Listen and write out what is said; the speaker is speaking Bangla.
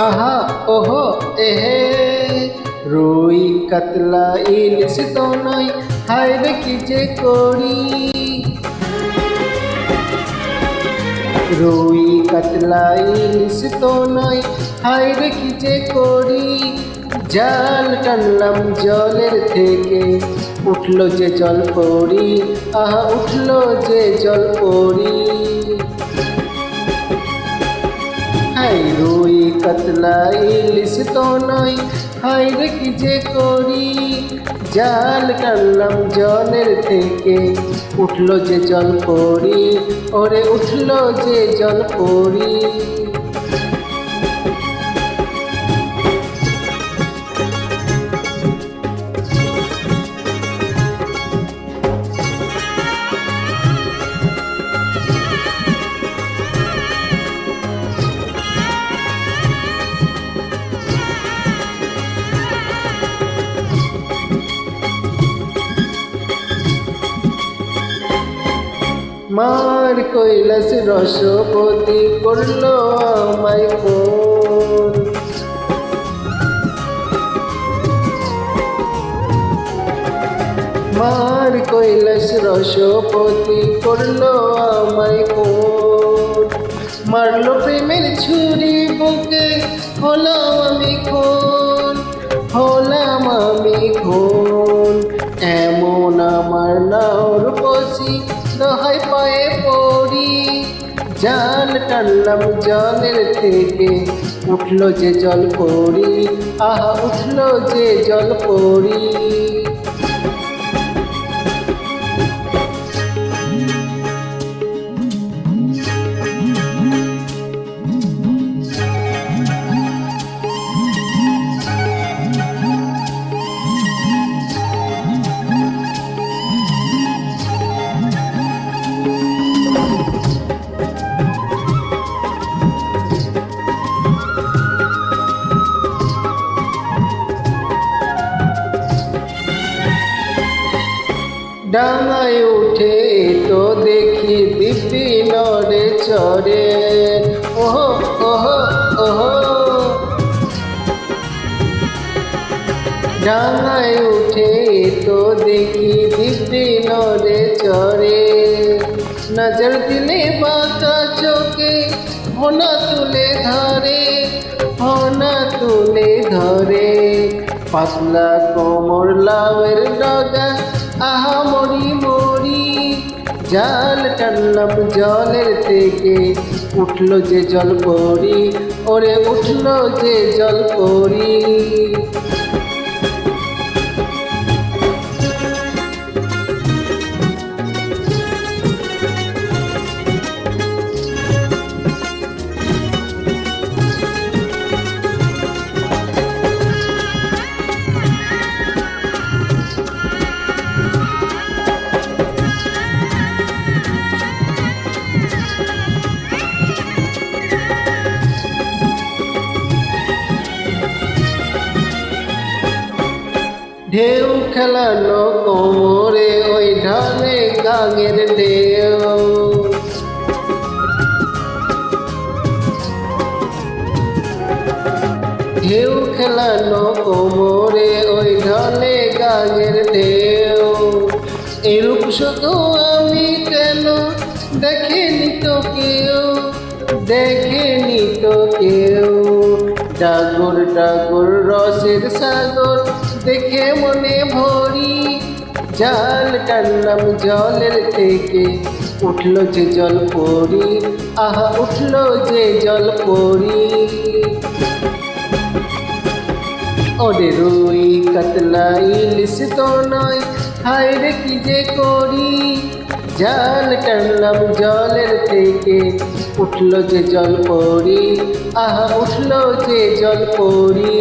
আহা ওহো এহে, রুই কাতলা ইলিশ তো নয়, হায় রে কি যে করি। রুই কাতলা ইলিশ তো নয়, হায় রে কি যে করি। জাল টানলাম জলের থেকে, উঠলো যে জল পড়ি, আহা উঠলো যে জল পড়ি। হাই রুই কাতলা ইলিশ তো নয়, হাই রে কি যে করি। জাল টানলাম জলের থেকে, উঠলো যে জল পড়ি, ওরে উঠলো যে জল পড়ি। মার কৈলাস রসপতি করলো আমায় ফোন। মার কৈলাস রসপতি করলো আমায় ফোন। মারলো প্রেমের ছুরি বুকে, হলাম আমি খুন, হলাম আমি খুন। এমন আমার নাওর বসি, দোহাই পায়ে পড়ি। জাল টানলাম জলের থেকে, উঠলো যে জল পড়ি, আহা উঠলো যে জল পড়ি। ডাঙায় উঠে তো দেখি দিব্যি নড়ে চড়ে, ওহো ওহো ওহো। ডাঙায় উঠে তো দেখি দিব্যি নড়ে চড়ে। নজর দিলে বাঁকা চোখে, হোনা তুলে ধরে, হোনা তুলে ধরে। পাতলা কোমর লাউয়ের ডগা, আহা মরি মরি। জাল টানলাম জলের থেকে, উঠলো যে জল পড়ি, ওরে উঠলো যে জল পড়ি। ঢেউ খেলানো কোমরে, ওই ঢালে গাঙের ঢেউ। ঢেউ খেলানো কোমরে, ওই ঢালে গাঙের ঢেউ। এরূপ শুধু আমি কেন, দেখেনি তো কেউ, দেখেনি তো কেউ। ডাগর ডাগর রসের সাগর, দেখে মনে ভরি। জাল টানলাম জলের থেকে, উঠলো যে জল পড়ি, আহা উঠলো যে জল পড়ি। ওরে রুই কাতলা ইলিশ তো নয়, হায় রে কি যে করি। জাল টানলাম জলের থেকে, উঠলো যে জল পড়ি, আহা উঠলো যে জল পড়ি।